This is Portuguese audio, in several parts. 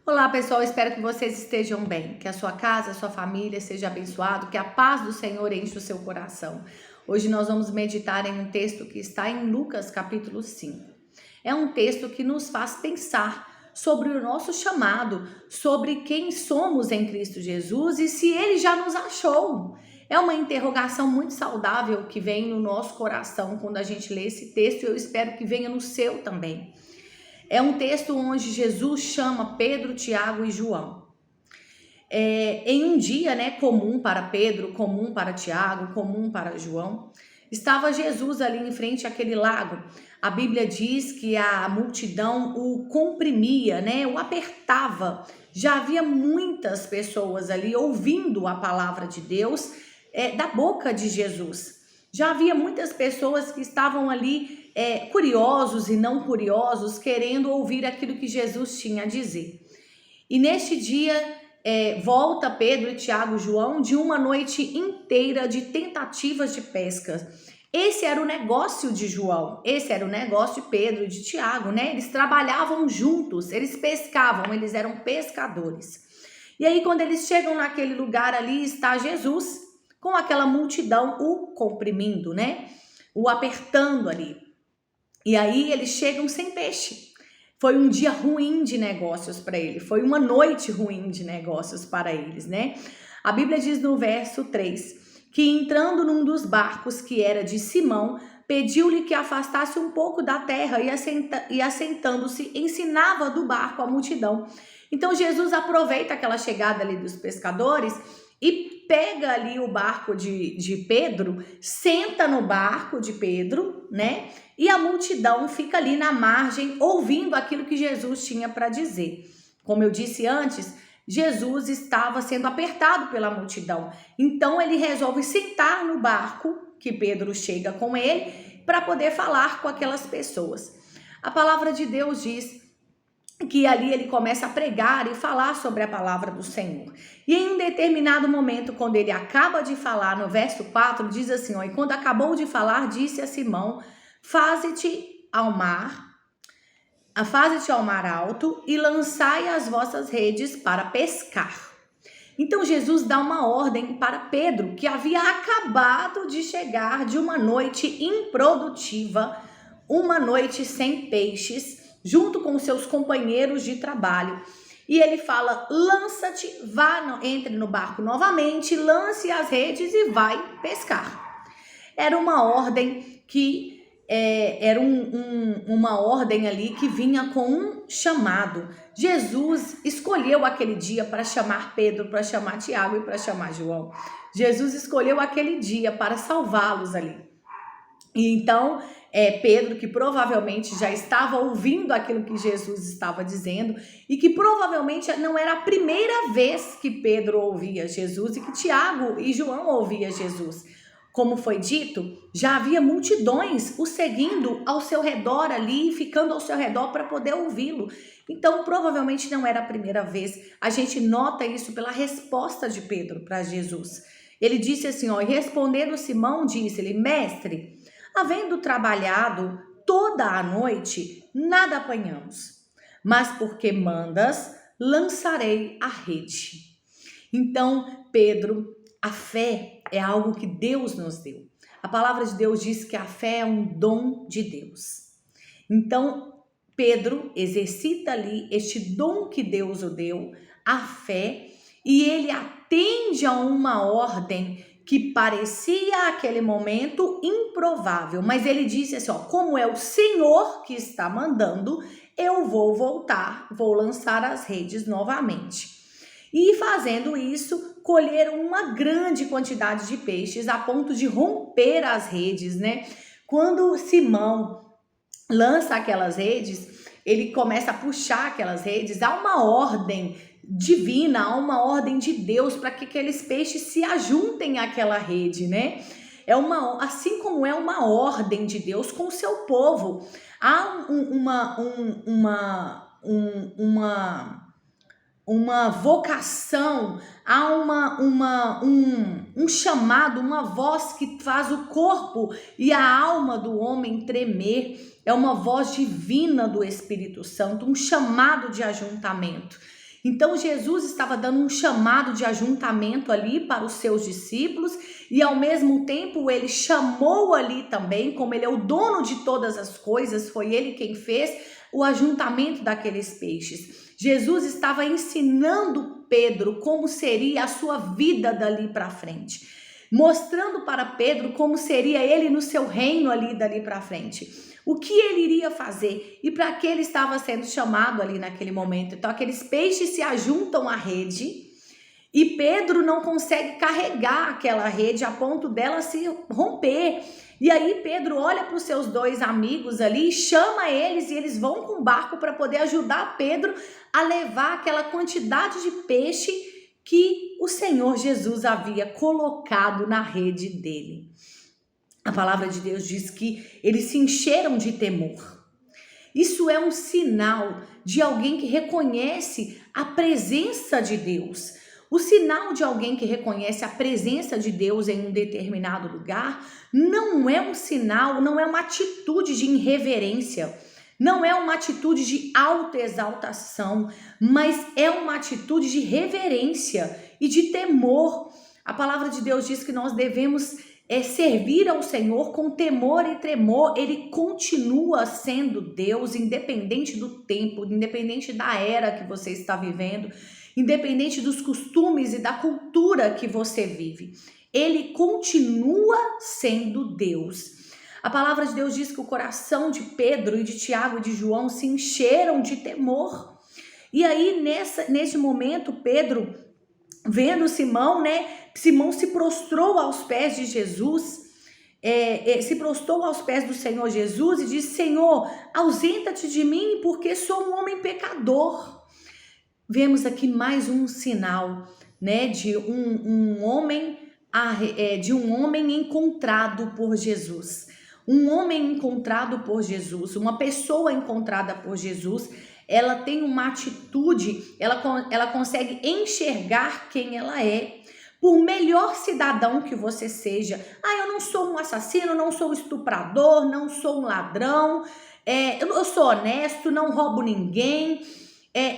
Olá pessoal, espero que vocês estejam bem, que a sua casa, a sua família seja abençoado, que a paz do Senhor enche o seu coração. Hoje nós vamos meditar em um texto que está em Lucas capítulo 5. É um texto que nos faz pensar sobre o nosso chamado, sobre quem somos em Cristo Jesus e se Ele já nos achou. É uma interrogação muito saudável que vem no nosso coração quando a gente lê esse texto e eu espero que venha no seu também. É um texto onde Jesus chama Pedro, Tiago e João. Em um dia, comum para Pedro, comum para Tiago, comum para João, estava Jesus ali em frente àquele lago. A Bíblia diz que a multidão o comprimia, o apertava. Já havia muitas pessoas ali ouvindo a palavra de Deus da boca de Jesus. Já havia muitas pessoas que estavam ali curiosos e não curiosos, querendo ouvir aquilo que Jesus tinha a dizer. E neste dia volta Pedro, Tiago e João de uma noite inteira de tentativas de pesca. Esse era o negócio de João, esse era o negócio de Pedro e de Tiago, Eles trabalhavam juntos, eles pescavam, eles eram pescadores. E aí quando eles chegam naquele lugar ali, está Jesus com aquela multidão o comprimindo, O apertando ali. E aí eles chegam sem peixe. Foi um dia ruim de negócios para ele, foi uma noite ruim de negócios para eles, A Bíblia diz no verso 3 que entrando num dos barcos que era de Simão, pediu-lhe que afastasse um pouco da terra e assentando-se, ensinava do barco a multidão. Então Jesus aproveita aquela chegada ali dos pescadores e pega ali o barco de Pedro, senta no barco de Pedro, E a multidão fica ali na margem ouvindo aquilo que Jesus tinha para dizer. Como eu disse antes, Jesus estava sendo apertado pela multidão. Então ele resolve sentar no barco que Pedro chega com ele para poder falar com aquelas pessoas. A palavra de Deus diz que ali ele começa a pregar e falar sobre a palavra do Senhor. E em um determinado momento, quando ele acaba de falar, no verso 4, diz assim, e quando acabou de falar, disse a Simão, faze-te ao mar alto e lançai as vossas redes para pescar. Então Jesus dá uma ordem para Pedro, que havia acabado de chegar de uma noite improdutiva, uma noite sem peixes, junto com seus companheiros de trabalho. E ele fala, lança-te, entre no barco novamente, lance as redes e vai pescar. Era uma ordem que era uma ordem ali que vinha com um chamado. Jesus escolheu aquele dia para chamar Pedro, para chamar Tiago e para chamar João. Jesus escolheu aquele dia para salvá-los ali. E então, Pedro, que provavelmente já estava ouvindo aquilo que Jesus estava dizendo e que provavelmente não era a primeira vez que Pedro ouvia Jesus e que Tiago e João ouvia Jesus. Como foi dito, já havia multidões o seguindo ao seu redor ali, ficando ao seu redor para poder ouvi-lo. Então, provavelmente não era a primeira vez. A gente nota isso pela resposta de Pedro para Jesus. Ele disse assim, e respondendo Simão, disse-lhe, mestre, havendo trabalhado toda a noite, nada apanhamos, mas porque mandas, lançarei a rede. Então, Pedro, a fé é algo que Deus nos deu. A palavra de Deus diz que a fé é um dom de Deus. Então, Pedro exercita ali este dom que Deus o deu, a fé, e ele atende a uma ordem que parecia aquele momento improvável, mas ele disse assim, como é o Senhor que está mandando, eu vou voltar, vou lançar as redes novamente. E fazendo isso, colheram uma grande quantidade de peixes a ponto de romper as redes, Quando Simão lança aquelas redes, ele começa a puxar aquelas redes, há uma ordem divina, há uma ordem de Deus para que aqueles peixes se ajuntem àquela rede, assim como é uma ordem de Deus com o seu povo. Há uma vocação, há um chamado, uma voz que faz o corpo e a alma do homem tremer. É uma voz divina do Espírito Santo, um chamado de ajuntamento. Então Jesus estava dando um chamado de ajuntamento ali para os seus discípulos e ao mesmo tempo ele chamou ali também, como ele é o dono de todas as coisas, foi ele quem fez o ajuntamento daqueles peixes. Jesus estava ensinando Pedro como seria a sua vida dali para frente, mostrando para Pedro como seria ele no seu reino ali dali para frente. O que ele iria fazer e para que ele estava sendo chamado ali naquele momento. Então aqueles peixes se ajuntam à rede e Pedro não consegue carregar aquela rede a ponto dela se romper. E aí Pedro olha para os seus dois amigos ali, chama eles e eles vão com o barco para poder ajudar Pedro a levar aquela quantidade de peixe que o Senhor Jesus havia colocado na rede dele. A palavra de Deus diz que eles se encheram de temor. Isso é um sinal de alguém que reconhece a presença de Deus. O sinal de alguém que reconhece a presença de Deus em um determinado lugar não é um sinal, não é uma atitude de irreverência, não é uma atitude de autoexaltação, mas é uma atitude de reverência e de temor. A palavra de Deus diz que nós devemos servir ao Senhor com temor e tremor. Ele continua sendo Deus, independente do tempo, independente da era que você está vivendo, independente dos costumes e da cultura que você vive. Ele continua sendo Deus. A palavra de Deus diz que o coração de Pedro e de Tiago e de João se encheram de temor. E aí, nesse momento, Pedro, vendo Simão, Simão se prostrou aos pés de Jesus, se prostrou aos pés do Senhor Jesus e disse: Senhor, ausenta-te de mim, porque sou um homem pecador. Vemos aqui mais um sinal, de um homem encontrado por Jesus. Um homem encontrado por Jesus, uma pessoa encontrada por Jesus, ela tem uma atitude, ela consegue enxergar quem ela é. Por melhor cidadão que você seja, eu não sou um assassino, não sou um estuprador, não sou um ladrão, eu sou honesto, não roubo ninguém.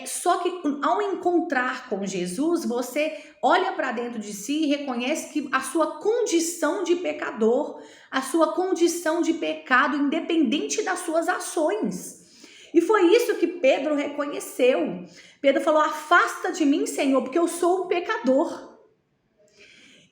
Só que ao encontrar com Jesus, você olha para dentro de si e reconhece que a sua condição de pecador, a sua condição de pecado, independente das suas ações. E foi isso que Pedro reconheceu. Pedro falou: afasta de mim, Senhor, porque eu sou um pecador.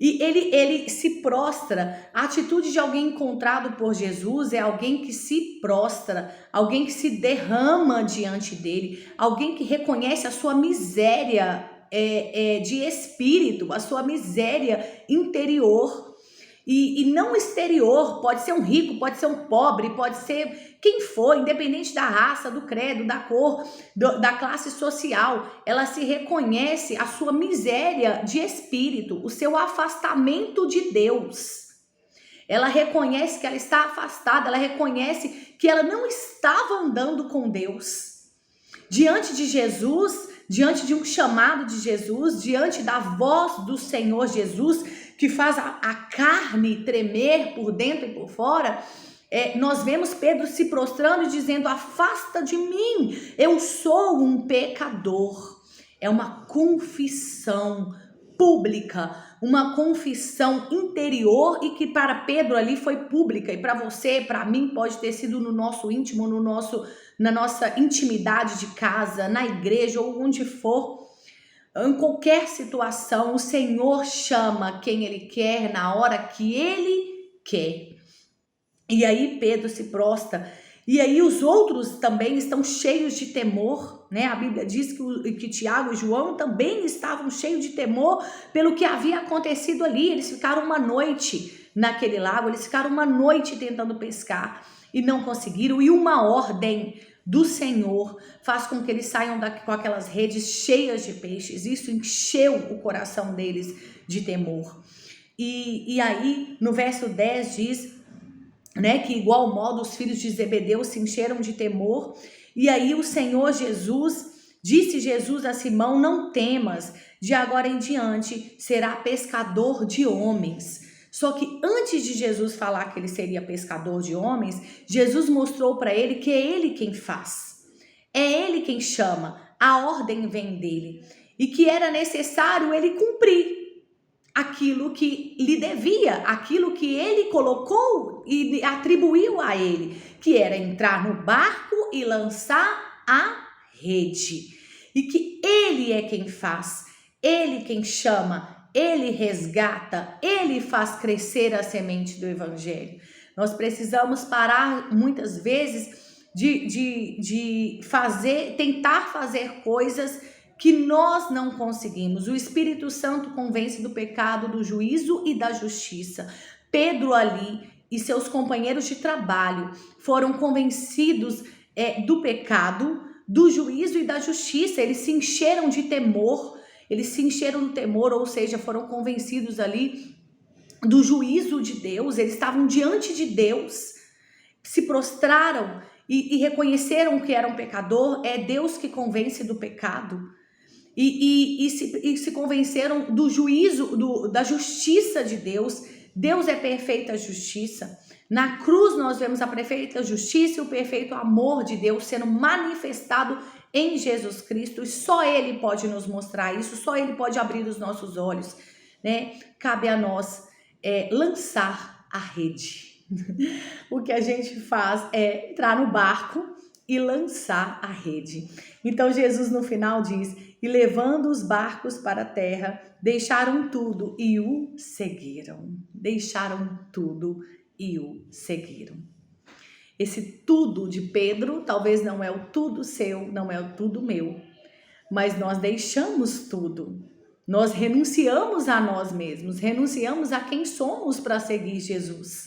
E ele se prostra. A atitude de alguém encontrado por Jesus é alguém que se prostra, alguém que se derrama diante dele, alguém que reconhece a sua miséria de espírito, a sua miséria interior. E não exterior, pode ser um rico, pode ser um pobre, pode ser quem for, independente da raça, do credo, da cor, da classe social. Ela se reconhece a sua miséria de espírito, o seu afastamento de Deus. Ela reconhece que ela está afastada, ela reconhece que ela não estava andando com Deus. Diante de Jesus, diante de um chamado de Jesus, diante da voz do Senhor Jesus, que faz a carne tremer por dentro e por fora, nós vemos Pedro se prostrando e dizendo: afasta de mim, eu sou um pecador. É uma confissão pública, uma confissão interior e que para Pedro ali foi pública, e para você, para mim, pode ter sido no nosso íntimo, na nossa intimidade de casa, na igreja ou onde for. Em qualquer situação, o Senhor chama quem Ele quer, na hora que Ele quer. E aí Pedro se prostra. E aí os outros também estão cheios de temor, A Bíblia diz que Tiago e João também estavam cheios de temor pelo que havia acontecido ali. Eles ficaram uma noite naquele lago, eles ficaram uma noite tentando pescar e não conseguiram. E uma ordem do Senhor faz com que eles saiam com aquelas redes cheias de peixes. Isso encheu o coração deles de temor. E aí no verso 10 diz, que igual modo os filhos de Zebedeu se encheram de temor. E aí o Senhor disse Jesus a Simão: não temas, de agora em diante será pescador de homens. Só que antes de Jesus falar que ele seria pescador de homens, Jesus mostrou para ele que é ele quem faz. É ele quem chama. a ordem vem dele e que era necessário ele cumprir aquilo que lhe devia, aquilo que ele colocou e atribuiu a ele, que era entrar no barco e lançar a rede. E que ele é quem faz, ele quem chama, ele resgata, ele faz crescer a semente do evangelho. Nós precisamos parar muitas vezes de tentar fazer coisas que nós não conseguimos. O Espírito Santo convence do pecado, do juízo e da justiça. Pedro ali e seus companheiros de trabalho foram convencidos do pecado, do juízo e da justiça. Eles se encheram de temor, ou seja, foram convencidos ali do juízo de Deus. Eles estavam diante de Deus, se prostraram e reconheceram que eram pecador. É Deus que convence do pecado. E se convenceram do juízo, da justiça de Deus. Deus é perfeita justiça. Na cruz nós vemos a perfeita justiça e o perfeito amor de Deus sendo manifestado em Jesus Cristo. E só Ele pode nos mostrar isso, só Ele pode abrir os nossos olhos, né? Cabe a nós lançar a rede. O que a gente faz é entrar no barco e lançar a rede. Então Jesus no final diz: e levando os barcos para a terra, deixaram tudo e o seguiram. Deixaram tudo e o seguiram. Esse tudo de Pedro talvez não é o tudo seu, não é o tudo meu, mas nós deixamos tudo. Nós renunciamos a nós mesmos, renunciamos a quem somos para seguir Jesus.